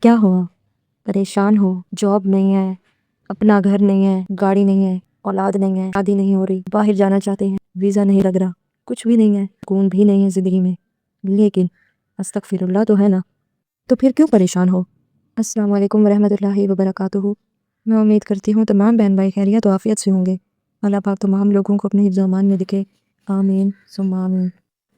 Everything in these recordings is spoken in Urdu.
کیا ہوا؟ پریشان ہو؟ جاب نہیں ہے، اپنا گھر نہیں ہے، گاڑی نہیں ہے، اولاد نہیں ہے، شادی نہیں ہو رہی، باہر جانا چاہتے ہیں، ویزا نہیں لگ رہا، کچھ بھی نہیں ہے، سکون بھی نہیں ہے زندگی میں، لیکن استغفر اللہ تو ہے نا، تو پھر کیوں پریشان ہو؟ السلام علیکم ورحمۃ اللہ وبرکاتہ۔ میں امید کرتی ہوں تمام بہن بھائی خیریت و عافیت سے ہوں گے۔ اللہ پاک تمام لوگوں کو اپنے حفظ و امان میں رکھے، آمین ثم آمین۔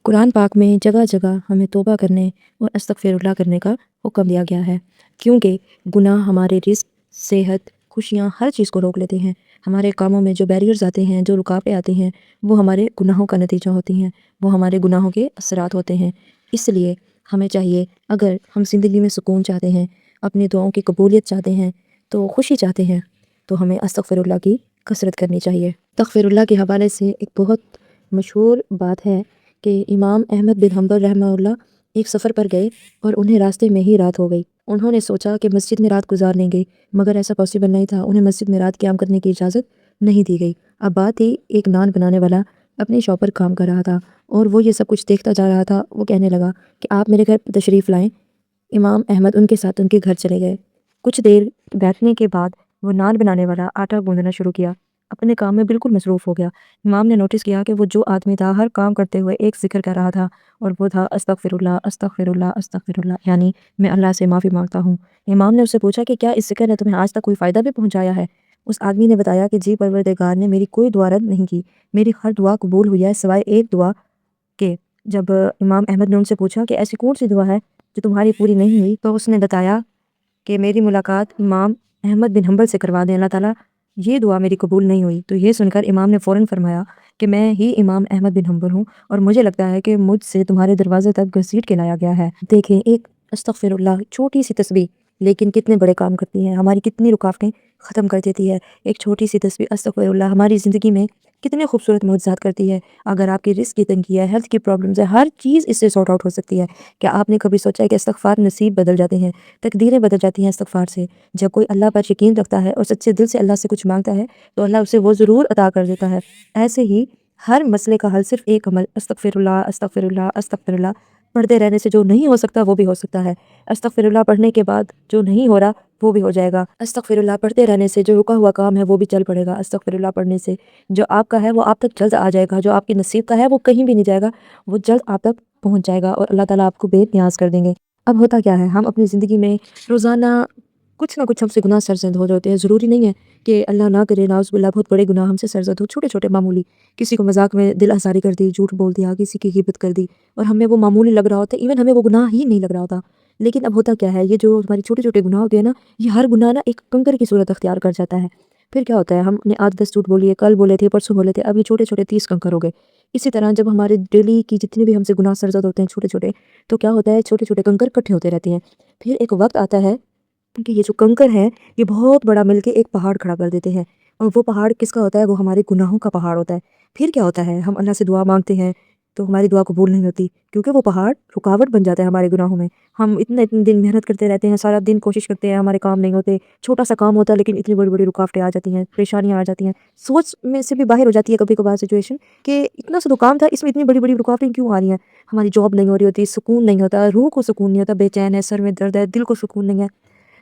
قرآن پاک میں جگہ جگہ ہمیں توبہ کرنے اور استغفر اللہ کرنے کا حکم دیا گیا ہے، کیونکہ گناہ ہمارے رزق، صحت، خوشیاں، ہر چیز کو روک لیتے ہیں۔ ہمارے کاموں میں جو بیریئرز آتے ہیں، جو رکاوٹیں آتی ہیں، وہ ہمارے گناہوں کا نتیجہ ہوتی ہیں، وہ ہمارے گناہوں کے اثرات ہوتے ہیں۔ اس لیے ہمیں چاہیے، اگر ہم زندگی میں سکون چاہتے ہیں، اپنی دعاؤں کی قبولیت چاہتے ہیں، تو خوشی چاہتے ہیں، تو ہمیں استغفر اللہ کی کثرت کرنی چاہیے۔ استغفر اللہ کے حوالے سے ایک بہت مشہور بات ہے کہ امام احمد بن حنبل رحمہ اللہ ایک سفر پر گئے اور انہیں راستے میں ہی رات ہو گئی۔ انہوں نے سوچا کہ مسجد میں رات گزار لیں گے، مگر ایسا پاسبل نہیں تھا، انہیں مسجد میں رات قیام کرنے کی اجازت نہیں دی گئی۔ اب بات ہی ایک نان بنانے والا اپنی شاپ پر کام کر رہا تھا اور وہ یہ سب کچھ دیکھتا جا رہا تھا۔ وہ کہنے لگا کہ آپ میرے گھر تشریف لائیں۔ امام احمد ان کے ساتھ ان کے گھر چلے گئے۔ کچھ دیر بیٹھنے کے بعد وہ نان بنانے والا آٹا گوندنا شروع کیا، اپنے کام میں بالکل مصروف ہو گیا۔ امام نے نوٹس کیا کہ وہ جو آدمی تھا، ہر کام کرتے ہوئے ایک ذکر کر رہا تھا، اور وہ تھا استغفر اللہ استغفر اللہ استغفر اللہ، یعنی میں اللہ سے معافی مانگتا ہوں۔ امام نے اس سے پوچھا کہ کیا اس ذکر نے تمہیں آج تک کوئی فائدہ بھی پہنچایا ہے؟ اس آدمی نے بتایا کہ جی پروردگار نے میری کوئی دعا رد نہیں کی، میری ہر دعا قبول ہوئی ہے سوائے ایک دعا کے۔ جب امام احمد نے ان سے پوچھا کہ ایسی کون سی دعا ہے جو تمہاری پوری نہیں ہوئی، تو اس نے بتایا کہ میری ملاقات امام احمد بن حنبل سے کروا دیں، اللہ تعالیٰ یہ دعا میری قبول نہیں ہوئی۔ تو یہ سن کر امام نے فوراً فرمایا کہ میں ہی امام احمد بن حنبل ہوں، اور مجھے لگتا ہے کہ مجھ سے تمہارے دروازے تک گھسیٹ کے لایا گیا ہے۔ دیکھیں، ایک استغفر اللہ چھوٹی سی تسبیح لیکن کتنے بڑے کام کرتی ہے، ہماری کتنی رکاوٹیں ختم کر دیتی ہے۔ ایک چھوٹی سی تسبیح استغفر اللہ ہماری زندگی میں کتنے خوبصورت معجزات کرتی ہے۔ اگر آپ کی رزق کی تنگی ہے، ہیلتھ کی پرابلمز ہے، ہر چیز اس سے سارٹ آؤٹ ہو سکتی ہے۔ کیا آپ نے کبھی سوچا ہے کہ استغفار نصیب بدل جاتے ہیں، تقدیریں بدل جاتی ہیں استغفار سے؟ جب کوئی اللہ پر یقین رکھتا ہے اور سچے دل سے اللہ سے کچھ مانگتا ہے، تو اللہ اسے وہ ضرور عطا کر دیتا ہے۔ ایسے ہی ہر مسئلے کا حل صرف ایک عمل استغفر اللہ استغفر اللہ استغفر اللہ پڑھتے رہنے سے جو نہیں ہو سکتا وہ بھی ہو سکتا ہے۔ استغفر اللہ پڑھنے کے بعد جو نہیں ہو رہا وہ بھی ہو جائے گا۔ استغفر اللہ پڑھتے رہنے سے جو رکا ہوا کام ہے وہ بھی چل پڑے گا۔ استغفر اللہ پڑھنے سے جو آپ کا ہے وہ آپ تک جلد آ جائے گا، جو آپ کی نصیب کا ہے وہ کہیں بھی نہیں جائے گا، وہ جلد آپ تک پہنچ جائے گا، اور اللہ تعالیٰ آپ کو بے نیاز کر دیں گے۔ اب ہوتا کیا ہے، ہم اپنی زندگی میں روزانہ کچھ نہ کچھ ہم سے گناہ سرزد ہو جاتے ہیں۔ ضروری نہیں ہے کہ اللہ نہ کرے، نعوذ باللہ، بہت بڑے گناہ ہم سے سرزد ہو، چھوٹے چھوٹے معمولی، کسی کو مذاق میں دل آزاری کر دی، جھوٹ بول دیا، کسی کی غیبت کر دی، اور ہمیں وہ معمولی لگ رہا ہوتا ہے، ایون ہمیں وہ گناہ ہی نہیں لگ رہا ہوتا۔ لیکن اب ہوتا کیا ہے، یہ جو ہماری چھوٹے چھوٹے گناہ ہوتے ہیں نا، یہ ہر گناہ نا ایک کنکر کی صورت اختیار کر جاتا ہے۔ پھر کیا ہوتا ہے، ہم نے آج 10 جھوٹ بولیے، کل بولے تھے، پرسوں بولے تھے، اب یہ چھوٹے چھوٹے 30 کنکر ہو گئے۔ اسی طرح جب ہمارے ڈیلی کی جتنے بھی ہم سے گناہ سرزد ہوتے ہیں چھوٹے چھوٹے، تو کیا ہوتا ہے، چھوٹے چھوٹے کنکر اکٹھے ہوتے رہتے ہیں۔ پھر ایک وقت آتا ہے کہ یہ جو کنکر ہیں یہ بہت بڑا مل کے ایک پہاڑ کھڑا کر دیتے ہیں، اور وہ پہاڑ کس کا ہوتا ہے، وہ ہمارے گناہوں کا پہاڑ ہوتا ہے۔ پھر کیا ہوتا ہے، ہم اللہ سے دعا مانگتے ہیں تو ہماری دعا قبول نہیں ہوتی، کیونکہ وہ پہاڑ رکاوٹ بن جاتا ہے ہمارے گناہوں میں۔ ہم اتنے دن محنت کرتے رہتے ہیں، سارا دن کوشش کرتے ہیں، ہمارے کام نہیں ہوتے، چھوٹا سا کام ہوتا ہے لیکن اتنی بڑی بڑی رکاوٹیں آ جاتی ہیں، پریشانیاں آ جاتی ہیں، سوچ میں سے بھی باہر ہو جاتی ہے کبھی کبھار سچویشن کہ اتنا سا تو کام تھا، اس میں اتنی بڑی بڑی رکاوٹیں کیوں آ رہی ہیں۔ ہماری جاب نہیں ہو رہی ہوتی، سکون نہیں ہوتا، روح کو سکون نہیں ہوتا، بے چین ہے، سر میں درد ہے، دل کو سکون نہیں ہے،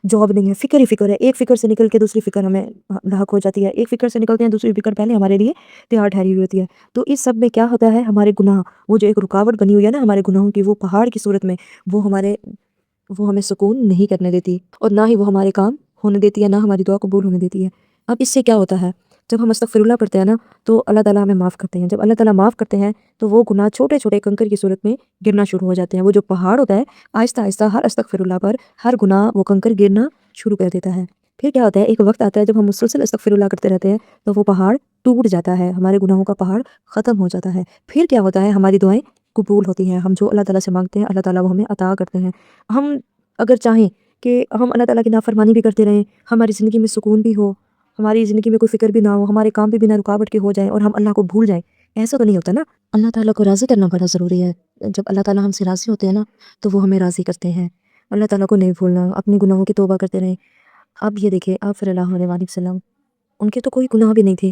جاب نہیں ہے، فکر ہی فکر ہے، ایک فکر سے نکل کے دوسری فکر ہمیں لاحق ہو جاتی ہے، ایک فکر سے نکلتے ہیں دوسری فکر پہلے ہمارے لیے تیار ٹھہری ہوئی ہوتی ہے۔ تو اس سب میں کیا ہوتا ہے، ہمارے گناہ، وہ جو ایک رکاوٹ بنی ہوئی ہے نا ہمارے گناہوں کی، وہ پہاڑ کی صورت میں وہ ہمیں سکون نہیں کرنے دیتی، اور نہ ہی وہ ہمارے کام ہونے دیتی ہے، نہ ہماری دعا قبول ہونے دیتی ہے۔ اب اس سے کیا ہوتا ہے، جب ہم استغفر اللہ پڑھتے ہیں نا تو اللہ تعالیٰ ہمیں معاف کرتے ہیں۔ جب اللہ تعالیٰ معاف کرتے ہیں تو وہ گناہ چھوٹے چھوٹے کنکر کی صورت میں گرنا شروع ہو جاتے ہیں۔ وہ جو پہاڑ ہوتا ہے آہستہ آہستہ ہر استغفر اللہ پر ہر گناہ وہ کنکر گرنا شروع کر دیتا ہے۔ پھر کیا ہوتا ہے، ایک وقت آتا ہے جب ہم مسلسل استغفر اللہ کرتے رہتے ہیں تو وہ پہاڑ ٹوٹ جاتا ہے، ہمارے گناہوں کا پہاڑ ختم ہو جاتا ہے۔ پھر کیا ہوتا ہے، ہماری دعائیں قبول ہوتی ہیں، ہم جو اللہ تعالیٰ سے مانگتے ہیں اللہ تعالیٰ وہ ہمیں عطا کرتے ہیں۔ ہم اگر چاہیں کہ ہم اللہ تعالیٰ کی نافرمانی بھی کرتے رہیں، ہماری زندگی میں سکون بھی ہو، ہماری زندگی میں کوئی فکر بھی نہ ہو، ہمارے کام بھی بنا رکاوٹ کے ہو جائیں، اور ہم اللہ کو بھول جائیں، ایسا تو نہیں ہوتا نا۔ اللہ تعالیٰ کو راضی کرنا بڑا ضروری ہے۔ جب اللہ تعالیٰ ہم سے راضی ہوتے ہیں نا تو وہ ہمیں راضی کرتے ہیں۔ اللہ تعالیٰ کو نہیں بھولنا، اپنے گناہوں کی توبہ کرتے رہیں۔ اب یہ دیکھیں، آپ صلی اللہ علیہ وآلہ وسلم، ان کے تو کوئی گناہ بھی نہیں تھے،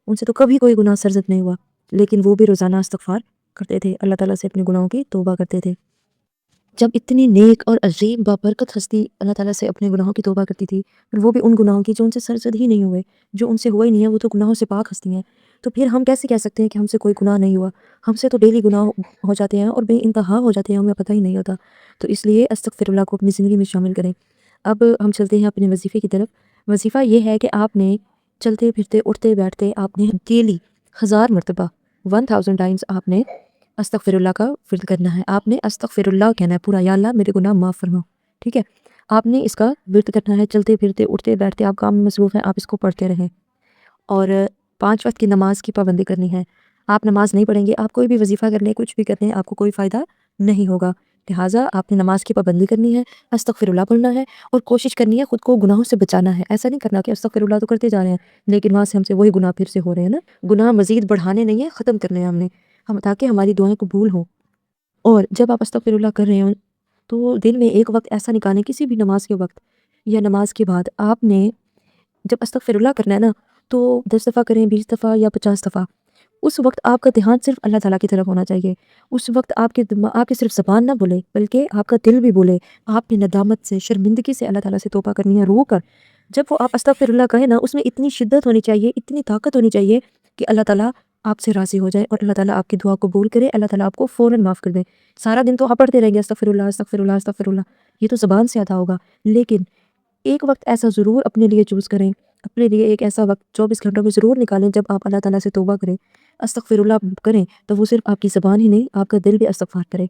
ان سے تو کبھی کوئی گناہ سرزد نہیں ہوا، لیکن وہ بھی روزانہ استغفار کرتے تھے، اللہ تعالیٰ سے اپنے گناہوں کی توبہ کرتے تھے۔ جب اتنی نیک اور عظیم بابرکت ہستی اللہ تعالیٰ سے اپنے گناہوں کی توبہ کرتی تھی، اور وہ بھی ان گناہوں کی جو ان سے سرزد ہی نہیں ہوئے، جو ان سے ہوا ہی نہیں ہے، وہ تو گناہوں سے پاک ہستی ہیں، تو پھر ہم کیسے کہہ سکتے ہیں کہ ہم سے کوئی گناہ نہیں ہوا؟ ہم سے تو ڈیلی گناہ ہو جاتے ہیں اور بے انتہا ہو جاتے ہیں، ہمیں پتہ ہی نہیں ہوتا۔ تو اس لیے استغفر اللہ کو اپنی زندگی میں شامل کریں۔ اب ہم چلتے ہیں اپنے وظیفے کی طرف۔ وظیفہ یہ ہے کہ آپ نے چلتے پھرتے اٹھتے بیٹھتے آپ نے ڈیلی 1000 مرتبہ 1000 ٹائمز آپ نے استغفر اللہ کا ورد کرنا ہے۔ آپ نے استغفر اللہ کہنا ہے پورا، یا اللہ میرے گناہ معاف فرما، ٹھیک ہے؟ آپ نے اس کا ورد کرنا ہے، چلتے پھرتے اٹھتے بیٹھتے آپ کام میں مصروف ہیں، آپ اس کو پڑھتے رہیں۔ اور 5 وقت کی نماز کی پابندی کرنی ہے۔ آپ نماز نہیں پڑھیں گے، آپ کوئی بھی وظیفہ کر لیں، کچھ بھی کر لیں، آپ کو کوئی فائدہ نہیں ہوگا۔ لہٰذا آپ نے نماز کی پابندی کرنی ہے، استغفر اللہ پڑھنا ہے، اور کوشش کرنی ہے خود کو گناہوں سے بچانا ہے۔ ایسا نہیں کرنا کہ استغفر اللہ تو کرتے جا رہے ہیں لیکن وہاں سے ہم سے وہی گناہ پھر سے ہو رہے ہیں نا۔ گناہ مزید بڑھانے نہیں ہیں، ختم کرنے ہیں ہم تاکہ ہماری دعائیں قبول ہوں۔ اور جب آپ استغفر اللہ کر رہے ہوں تو دن میں ایک وقت ایسا نکالیں، کسی بھی نماز کے وقت یا نماز کے بعد آپ نے جب استغفر اللہ کرنا ہے نا، تو 10 دفعہ کریں، 20 دفعہ یا 50 دفعہ، اس وقت آپ کا دھیان صرف اللہ تعالیٰ کی طرف ہونا چاہیے۔ اس وقت آپ کی صرف زبان نہ بولے بلکہ آپ کا دل بھی بولے۔ آپ نے ندامت سے، شرمندگی سے اللہ تعالیٰ سے توبہ کرنی ہے، رو کر۔ جب وہ آپ استغفر اللہ کہیں نا، اس میں اتنی شدت ہونی چاہیے، اتنی طاقت ہونی چاہیے کہ اللہ تعالیٰ آپ سے راضی ہو جائے اور اللہ تعالیٰ آپ کی دعا قبول کرے، اللہ تعالیٰ آپ کو فوراً معاف کر دے۔ سارا دن تو آپ پڑھتے رہیں گے استغفر اللہ استغفر اللہ استغفر اللہ، یہ تو زبان سے ادا ہوگا، لیکن ایک وقت ایسا ضرور اپنے لیے چوز کریں، اپنے لیے ایک ایسا وقت 24 گھنٹوں میں ضرور نکالیں جب آپ اللہ تعالیٰ سے توبہ کریں، استغفر اللہ کریں، تو وہ صرف آپ کی زبان ہی نہیں، آپ کا دل بھی استغفار کرے۔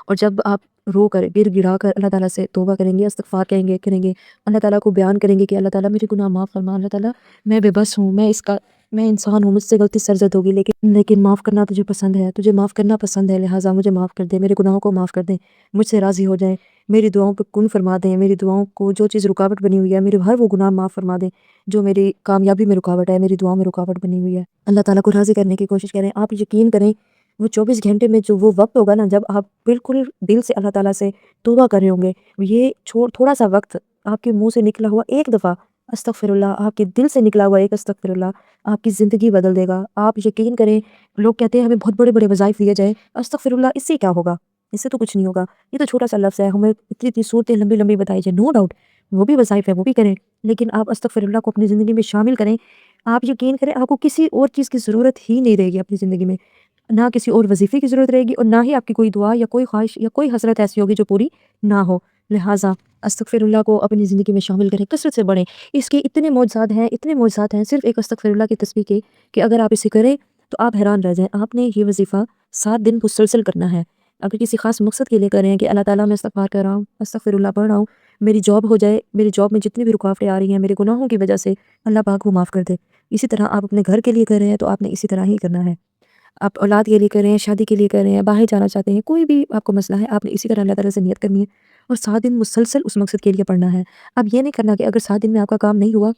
اور جب آپ رو کر گر گرا کر اللہ تعالیٰ سے توبہ کریں گے، استغفار کریں گے، اللہ تعالیٰ کو بیان کریں گے کہ اللہ تعالیٰ میرے گناہ معاف فرما، اللہ تعالیٰ میں بے بس ہوں، میں انسان ہوں، مجھ سے غلطی سرزد ہوگی، لیکن معاف کرنا تجھے پسند ہے، تجھے معاف کرنا پسند ہے، لہٰذا مجھے معاف کر دے، میرے گناہوں کو معاف کر دیں، مجھ سے راضی ہو جائیں، میری دعاؤں پہ کن فرما دیں، میری دعاؤں کو جو چیز رکاوٹ بنی ہوئی ہے میرے ہر وہ گناہ معاف فرما دیں جو میری کامیابی میں رکاوٹ ہے، میری دعاؤں میں رکاوٹ بنی ہوئی ہے۔ اللہ تعالیٰ کو راضی کرنے کی کوشش کریں۔ آپ یقین کریں وہ 24 گھنٹے میں جو وہ وقت ہوگا نا، جب آپ بالکل دل سے اللہ تعالیٰ سے توبہ کر رہے ہوں گے، یہ تھوڑا سا وقت آپ کے منہ سے نکلا ہوا ایک دفعہ استغفر اللہ، آپ کے دل سے نکلا ہوا ایک استغفر اللہ آپ کی زندگی بدل دے گا۔ آپ یقین کریں، لوگ کہتے ہیں ہمیں بہت بڑے بڑے وظائف دیے جائے، استغفر اللہ اس سے کیا ہوگا، اس سے تو کچھ نہیں ہوگا، یہ تو چھوٹا سا لفظ ہے، ہمیں اتنی اتنی صورتیں لمبی لمبی بتائی جائے، نو ڈاؤٹ وہ بھی وظائف ہے، وہ بھی کریں، لیکن آپ استغفر اللہ کو اپنی زندگی میں شامل کریں۔ آپ یقین کریں آپ کو کسی اور چیز کی ضرورت ہی نہیں رہے گی اپنی زندگی میں، نہ کسی اور وظیفے کی ضرورت رہے گی، اور نہ ہی آپ کی کوئی دعا یا کوئی خواہش یا کوئی حسرت ایسی ہوگی جو پوری نہ ہو۔ لہٰذا استغفر اللہ کو اپنی زندگی میں شامل کریں، کثرت سے بڑھیں۔ اس کے اتنے معجزات ہیں صرف ایک استغفر اللہ کی تسبیح کے، کہ اگر آپ اسے کریں تو آپ حیران رہ جائیں۔ آپ نے یہ وظیفہ 7 دن مسلسل کرنا ہے۔ اگر کسی خاص مقصد کے لیے کر رہے ہیں کہ اللہ تعالیٰ میں استغفار کر رہا ہوں، استغفر اللہ پڑھ رہا ہوں، میری جاب ہو جائے، میری جاب میں جتنی بھی رکاوٹیں آ رہی ہیں میرے گناہوں کی وجہ سے، اللہ پاک وہ معاف کر دے۔ اسی طرح آپ اپنے گھر کے لیے کر رہے ہیں تو آپ نے اسی طرح ہی کرنا ہے۔ آپ اولاد کے لیے کر رہے ہیں، شادی کے لیے کر رہے ہیں، باہر جانا چاہتے ہیں، کوئی بھی آپ کو مسئلہ ہے، آپ نے اسی طرح اللہ تعالیٰ سے نیت کرنی ہے اور 7 دن مسلسل اس مقصد کے لیے پڑھنا ہے۔ اب یہ نہیں کرنا کہ اگر 7 دن میں آپ کا کام نہیں ہوا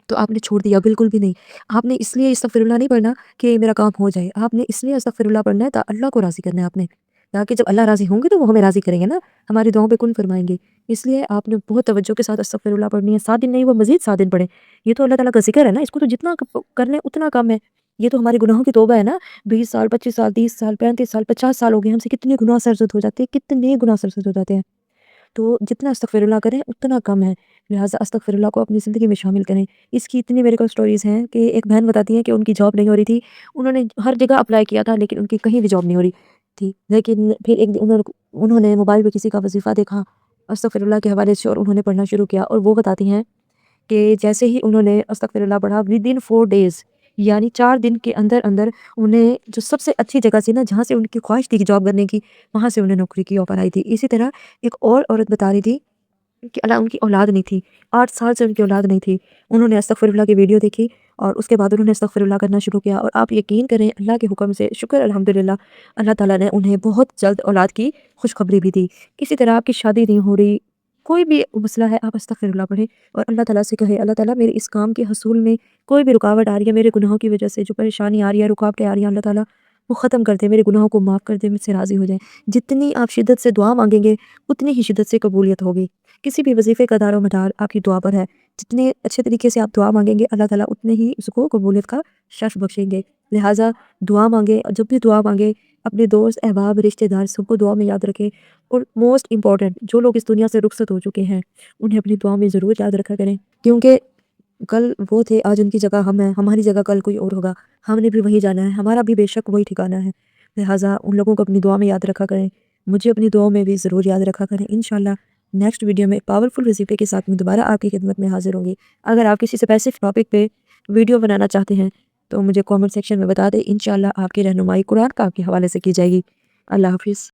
تو آپ نے چھوڑ دیا، بالکل بھی نہیں۔ آپ نے اس لیے استغفر اللہ نہیں پڑھنا کہ میرا کام ہو جائے، آپ نے اس لیے استغفر اللہ پڑھنا ہے اللہ کو راضی کرنا ہے آپ نے، تاکہ جب اللہ راضی ہوں گے تو وہ ہمیں راضی کریں گے نا، ہماری دعاؤں پہ کن فرمائیں گے۔ اس لیے آپ نے بہت توجہ کے ساتھ استغفر اللہ پڑھنی ہے۔ 7 دن نہیں، وہ مزید 7 دن پڑھیں۔ یہ تو اللہ تعالیٰ کا ذکر ہے نا، اس کو تو جتنا کرنے اتنا کم ہے۔ یہ تو ہمارے گناہوں کی توبہ ہے نا۔ 20 سال 25 سال 30 سال 35 سال 50 سال ہو گئے، ہم سے کتنے گناہ سرزد ہو جاتے ہیں، کتنے گناہ سرزد ہو جاتے ہیں۔ تو جتنا استغفر اللہ کریں اتنا کم ہے، لہٰذا استغفر اللہ کو اپنی زندگی میں شامل کریں۔ اس کی اتنی میرے کو سٹوریز ہیں کہ ایک بہن بتاتی ہیں کہ ان کی جاب نہیں ہو رہی تھی، انہوں نے ہر جگہ اپلائی کیا تھا لیکن ان کی کہیں بھی جاب نہیں ہو رہی تھی، لیکن پھر ایک دن انہوں نے موبائل پہ کسی کا وظیفہ دیکھا استغفر اللہ کے حوالے سے، اور انہوں نے پڑھنا شروع کیا، اور وہ بتاتی ہیں کہ جیسے ہی انہوں نے استغفر اللہ پڑھا، ودن 4 days یعنی 4 دن کے اندر اندر انہیں جو سب سے اچھی جگہ سے نا، جہاں سے ان کی خواہش تھی کہ جاب کرنے کی، وہاں سے انہیں نوکری کی آفر آئی تھی۔ اسی طرح ایک اور عورت بتا رہی تھی کہ ان کی اولاد نہیں تھی، 8 سال سے ان کی اولاد نہیں تھی، انہوں نے استغفر اللہ کی ویڈیو دیکھی اور اس کے بعد انہوں نے استغفر اللہ کرنا شروع کیا، اور آپ یقین کریں اللہ کے حکم سے، شکر الحمدللہ، اللہ تعالیٰ نے انہیں بہت جلد اولاد کی خوشخبری بھی دی۔ کسی طرح آپ کی شادی نہیں ہو رہی، کوئی بھی مسئلہ ہے، آپ استغفر اللہ پڑھیں اور اللہ تعالیٰ سے کہے اللہ تعالیٰ میرے اس کام کے حصول میں کوئی بھی رکاوٹ آ رہی ہے، میرے گناہوں کی وجہ سے جو پریشانی آ رہی ہے، رکاوٹیں آ رہی ہیں، اللہ تعالیٰ وہ ختم کر دے، میرے گناہوں کو معاف کر دے، مجھ سے راضی ہو جائیں۔ جتنی آپ شدت سے دعا مانگیں گے اتنی ہی شدت سے قبولیت ہوگی۔ کسی بھی وظیفے کا دار و مدار آپ کی دعا پر ہے، جتنے اچھے طریقے سے آپ دعا مانگیں گے اللہ تعالیٰ اتنے ہی اس کو قبولیت کا شرف بخشیں گے۔ لہٰذا دعا مانگیں، اور جب بھی دعا مانگیں اپنے دوست احباب رشتہ دار سب کو دعا میں یاد رکھیں، اور موسٹ امپورٹنٹ جو لوگ اس دنیا سے رخصت ہو چکے ہیں انہیں اپنی دعا میں ضرور یاد رکھا کریں، کیونکہ کل وہ تھے، آج ان کی جگہ ہم ہیں، ہماری جگہ کل کوئی اور ہوگا، ہم نے بھی وہیں جانا ہے، ہمارا بھی بے شک وہی ٹھکانہ ہے، لہٰذا ان لوگوں کو اپنی دعا میں یاد رکھا کریں، مجھے اپنی دعاؤں میں بھی ضرور یاد رکھا کریں۔ انشاءاللہ نیکسٹ ویڈیو میں پاورفل ریسیپی کے ساتھ میں دوبارہ آپ کی خدمت میں حاضر ہوں گی۔ اگر آپ کسی اسپیسیفک ٹاپک پہ ویڈیو بنانا چاہتے ہیں تو مجھے کامنٹ سیکشن میں بتا دیں، انشاءاللہ آپ کی رہنمائی قرآن پاک کے حوالے سے کی جائے گی۔ اللہ حافظ۔